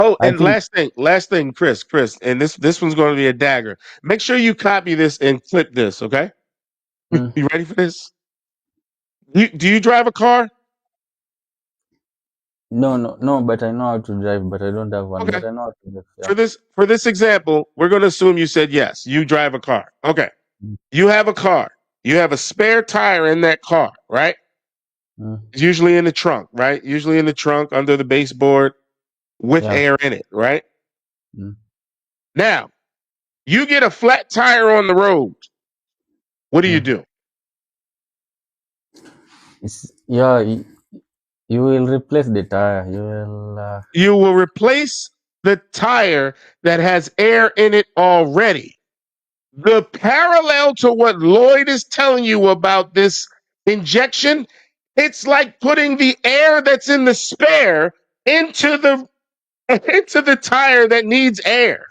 Oh, I and think last thing, Chris, and this one's going to be a dagger. Make sure you copy this and clip this, okay? mm, You ready for this? Do you drive a car? no, but I know how to drive, but I don't have one, Okay. but I know how to drive. Yeah. For this example, we're going to assume you said yes. You drive a car. Okay. Mm, You have a car. You have a spare tire in that car, right? mm, It's usually in the trunk, right? Usually in the trunk under the baseboard with yeah. air in it, right? Mm. Now, you get a flat tire on the road. What Mm. do? It's yeah. You will replace the tire. You will. You will replace the tire that has air in it already. The parallel to what Lloyd is telling you about this injection, it's like putting the air that's in the spare into the into the tire that needs air.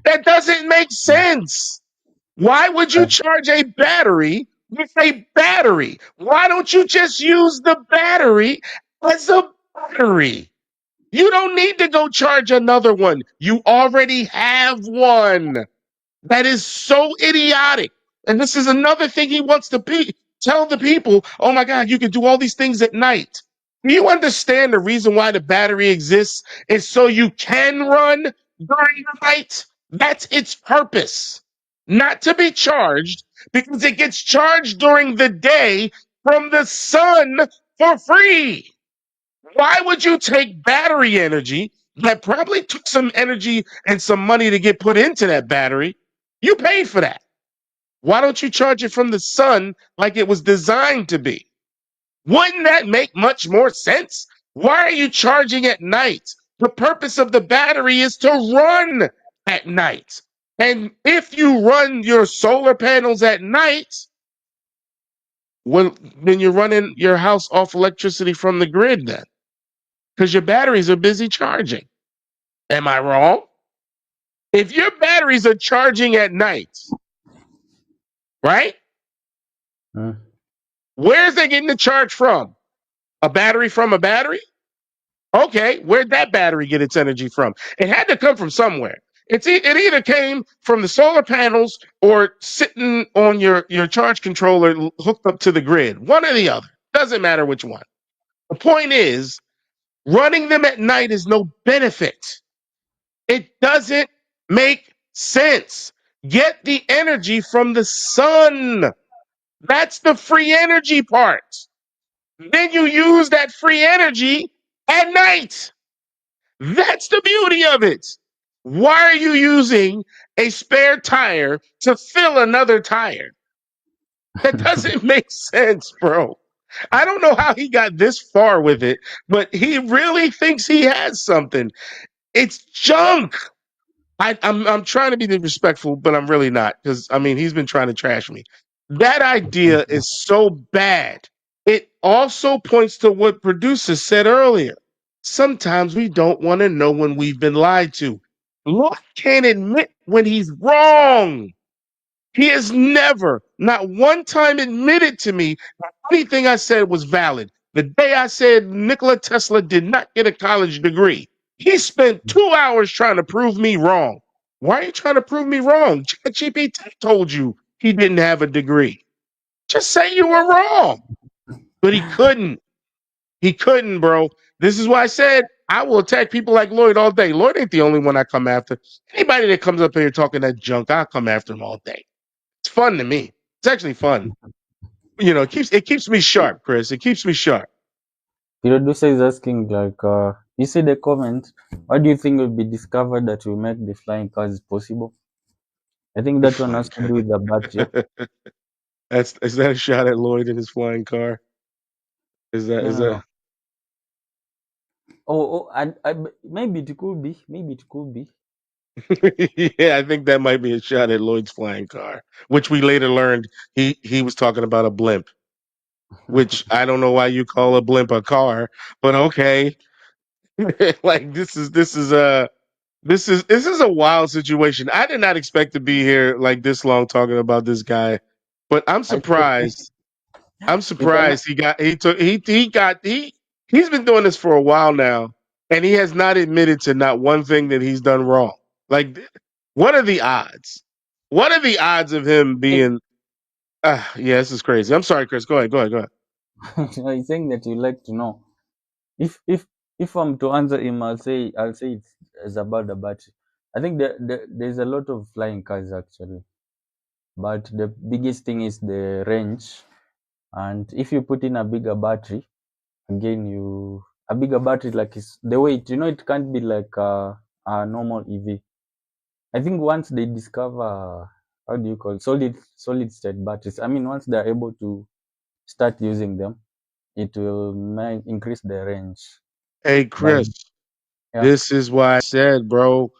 That doesn't make sense. Why would you uh, charge a battery with a battery? Why don't you just use the battery as a battery? You don't need to go charge another one. You already have one. That is so idiotic. And this is another thing he wants to tell the people, oh my God, you can do all these things at night. Do you understand the reason why the battery exists is so you can run during the night? That's its purpose. Not to be charged because it gets charged during the day from the sun for free. Why would you take battery energy that probably took some energy and some money to get put into that battery? You paid for that. Why don't you charge it from the sun like it was designed to be? Wouldn't that make much more sense? Why are you charging at night? The purpose of the battery is to run at night. And if you run your solar panels at night, well, then you're running your house off electricity from the grid then because your batteries are busy charging. Am I wrong? If your batteries are charging at night, right? mm, Where's they getting the charge from? A battery from a battery? Okay, where'd that battery get its energy from? It had to come from somewhere. It either came from the solar panels or sitting on your charge controller hooked up to the grid. One or the other. Doesn't matter which one. The point is, running them at night is no benefit. It doesn't make sense. Get the energy from the sun. That's the free energy part. Then you use that free energy at night. That's the beauty of it. Why are you using a spare tire to fill another tire? That doesn't make sense, bro. I don't know how he got this far with it, but he really thinks he has something. It's junk. I'm trying to be disrespectful, but I'm really not because I mean he's been trying to trash me. That idea is so bad. It also points to what producers said earlier. Sometimes we don't want to know when we've been lied to. Lord can't admit when he's wrong. He has never, not one time, admitted to me that anything I said was valid. The day I said Nikola Tesla did not get a college degree, he spent 2 hours trying to prove me wrong. Why are you trying to prove me wrong? ChatGPT told you he didn't have a degree. Just say you were wrong. But he couldn't. He couldn't, bro. This is why I said I will attack people like Lloyd all day. Lloyd ain't the only one I come after. Anybody that comes up here talking that junk, I'll come after him all day. It's fun to me. It's actually fun. You know, it keeps me sharp, Chris. It keeps me sharp. Producer is asking like, you see the comment. What do you think will be discovered that will make the flying cars possible? I think that one has to do with the battery. That's is that a shot at Lloyd in his flying car? Is that No, is no, that no. Maybe it could be. Maybe it could be. yeah, I think that might be a shot at Lloyd's flying car, which we later learned he was talking about a blimp, which I don't know why you call a blimp a car, but okay. Like this is a wild situation. I did not expect to be here like this long talking about this guy, but I'm I thought surprised. I'm you can. surprised he got he took he got he's been doing this for a while now, and he has not admitted to not one thing that he's done wrong. Like, what are the odds? What are the odds of him being? Yeah, this is crazy. I'm sorry, Chris. Go ahead. Go ahead. Go ahead. I'm saying that you like to know. If I'm to answer him, I'll say it's about the battery. I think there's a lot of flying cars actually, but the biggest thing is the range. And if you put in a bigger battery, again, a bigger battery, like is the weight. It can't be like a normal EV. I think once they discover, how do you call it, solid state batteries. I mean, once they're able to start using them, it will increase the range. Hey, But Chris. yeah, This is why I said, bro.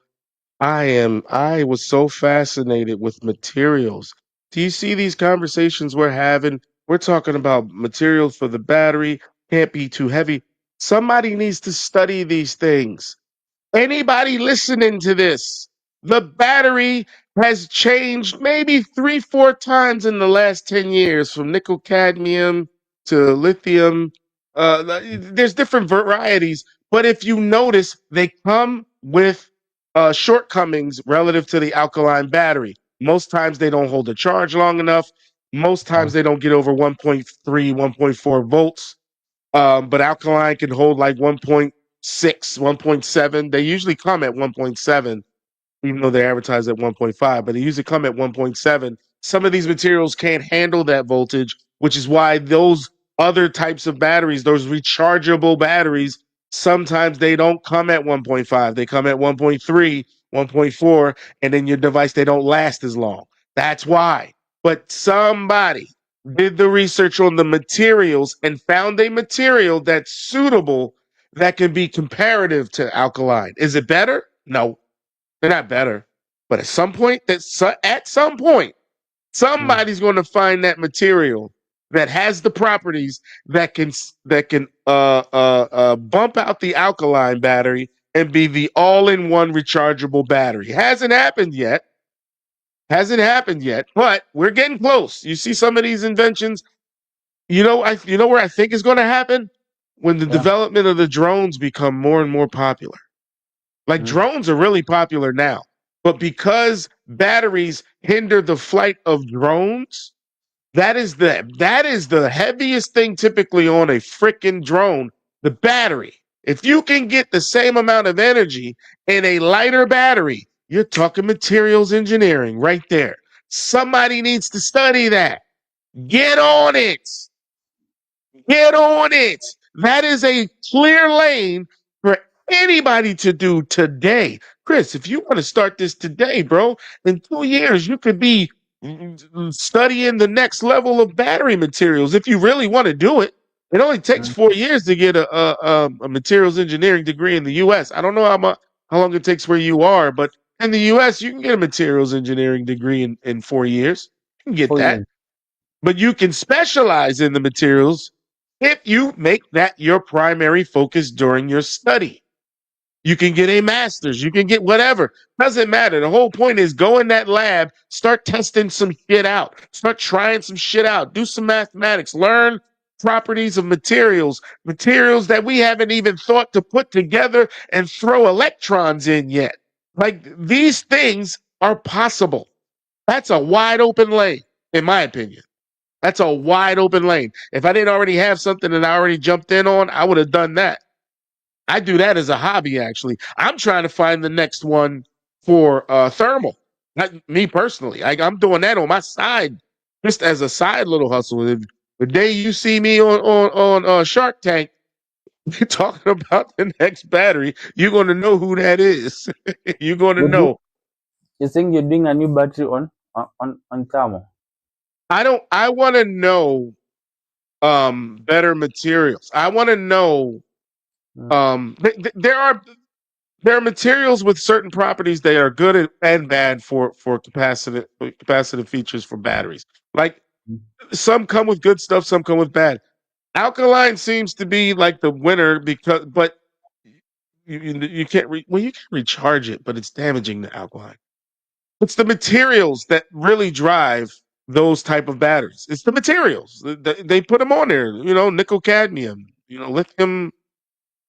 I was so fascinated with materials. Do you see these conversations we're having? We're talking about materials for the battery, can't be too heavy. Somebody needs to study these things. Anybody listening to this, the battery has changed maybe 3, 4 times in the last 10 years from nickel cadmium to lithium. There's different varieties, but if you notice, they come with shortcomings relative to the alkaline battery. Most times they don't hold a charge long enough. Most yeah, times they don't get over 1.3, 1.4 volts. But alkaline can hold like 1.6, 1.7. They usually come at 1.7, even though they advertise at 1.5, but they usually come at 1.7. Some of these materials can't handle that voltage, which is why those other types of batteries, those rechargeable batteries, sometimes they don't come at 1.5. They come at 1.3, 1.4, and then your device, they don't last as long. That's why. But somebody did the research on the materials and found a material that's suitable that can be comparative to alkaline. Is it better? No, they're not better. But at some point, mm, somebody's going to find that material that has the properties that can bump out the alkaline battery and be the all-in-one rechargeable battery. Hasn't happened yet. Hasn't happened yet, but we're getting close. You see some of these inventions. You know where I think is going to happen when the yeah, development of the drones become more and more popular. Like mm, drones are really popular now, but because batteries hinder the flight of drones, that is the heaviest thing typically on a freaking drone, the battery. If you can get the same amount of energy in a lighter battery, you're talking materials engineering right there. Somebody needs to study that. Get on it. Get on it. That is a clear lane for anybody to do today. Chris, if you want to start this today, bro, in 2 years, you could be studying the next level of battery materials if you really want to do it. It only takes mm, 4 years to get a materials engineering degree in the U.S. I don't know how long it takes where you are, but in the U.S., you can get a materials engineering degree in 4 years. You can get that, 4 years. but you can specialize in the materials if you make that your primary focus during your study. You can get a master's, you can get whatever. Doesn't matter. The whole point is go in that lab, start testing some shit out, start trying some shit out, do some mathematics, learn properties of materials that we haven't even thought to put together and throw electrons in yet. Like these things are possible. That's a wide open lane, in my opinion. That's a wide open lane. If I didn't already have something that I already jumped in on, I would have done that. I do that as a hobby, actually. I'm trying to find the next one for thermal. Not me personally. I'm doing that on my side, just as a side little hustle. The day you see me on Shark Tank talking about the next battery, you're going to know who that is. You're going to You do, know. you think you're doing a new battery on thermal? I don't. I want to know better materials. I want to know Mm, there are materials with certain properties that are good and bad for capacitive features for batteries. Like mm. some come with good stuff, some come with bad. Alkaline seems to be like the winner because, but you can't you can recharge it, but it's damaging the alkaline. It's the materials that really drive those type of batteries. It's the materials. They put them on there. Nickel cadmium. Lithium.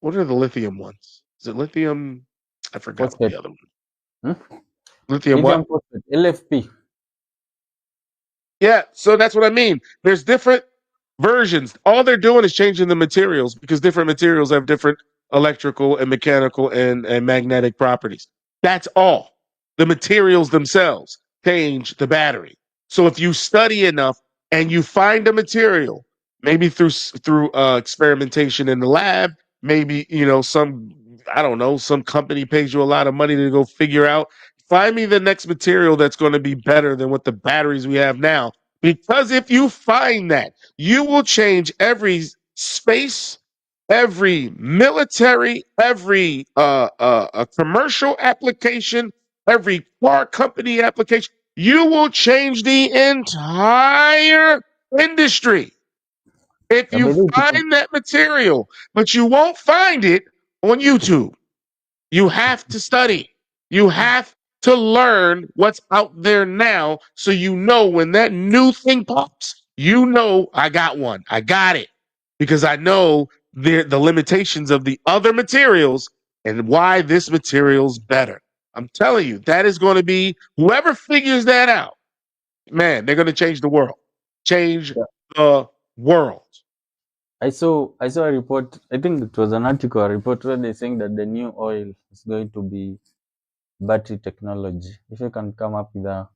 What are the lithium ones? Is it lithium? I forgot what the Phosphate. other one. Hmm? Lithium Lithium what? phosphate. LFP. Yeah, so that's what I mean. There's different versions. All they're doing is changing the materials because different materials have different electrical and mechanical and magnetic properties. That's all. The materials themselves change the battery. So if you study enough and you find a material, maybe through experimentation in the lab, maybe some I don't know, some company pays you a lot of money to go figure out. Find me the next material that's going to be better than what the batteries we have now. Because if you find that, you will change every space, every military, every a commercial application, every car company application. You will change the entire industry if Yeah, you by the way, find that material, but you won't find it on YouTube. You have to study. You have to learn what's out there now so you know when that new thing pops, you know I got one. I got it. Because I know the limitations of the other materials and why this material's better. I'm telling you, that is going to be whoever figures that out, man, they're going to change the world. Change yeah, the world. I saw a report. I think it was an article, a report where they're saying that the new oil is going to be battery technology. If you can come up with a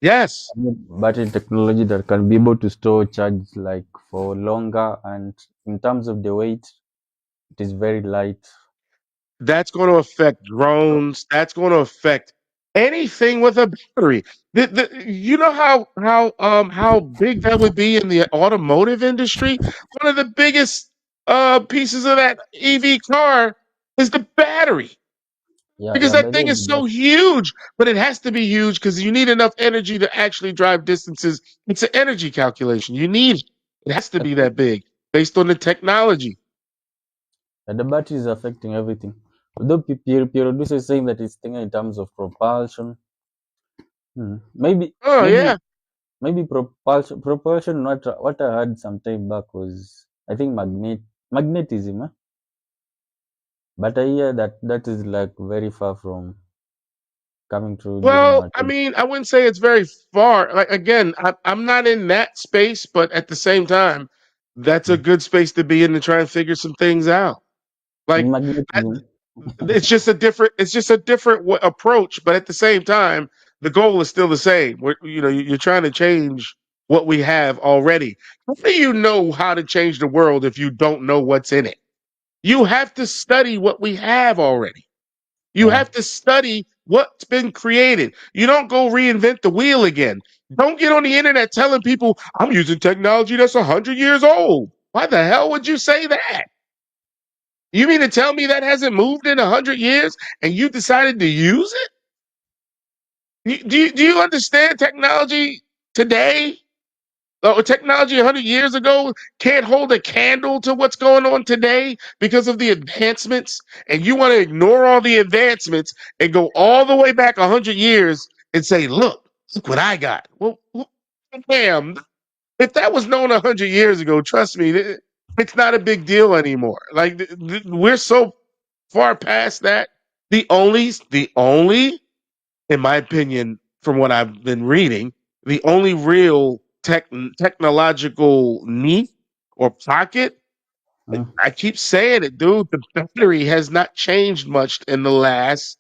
Yes. new battery technology that can be able to store charge like for longer, and in terms of the weight, it is very light. That's going to affect drones. That's going to affect anything with a battery. You know how big that would be in the automotive industry. One of the biggest pieces of that EV car is the battery Yeah, because yeah. that By the thing way, is so huge. But it has to be huge because you need enough energy to actually drive distances. It's an energy calculation. You need it. It has to I be think that big based on the technology. that the battery is affecting everything. Although producer is saying that it's thinking in terms of propulsion. Maybe, Oh maybe, yeah. maybe propulsion. Propulsion. What I heard some time back was, I think, magnetism. But I hear that that is like very far from coming true during Well, our I time. mean, I wouldn't say it's very far. Like again, I'm not in that space, but at the same time, that's a Mm. good space to be in to try and figure some things out. Like, I, Magnetism. it's just a different approach, but at the same time, the goal is still the same. You're trying to change what we have already. How do you know how to change the world if you don't know what's in it? You have to study what we have already. You Yeah. have to study what's been created. You don't go reinvent the wheel again. Don't get on the internet telling people I'm using technology that's 100 years old. Why the hell would you say that? You mean to tell me that hasn't moved in 100 years and you decided to use it? Do you understand technology today? Or technology 100 years ago can't hold a candle to what's going on today because of the advancements. And you want to ignore all the advancements and go all the way back 100 years and say, look what I got. Well, damn, if that was known 100 years ago, trust me, it's not a big deal anymore. Like, we're so far past that. The only in my opinion, from what I've been reading, the only real technological need or pocket, Mm. I keep saying it, dude, the battery has not changed much in the last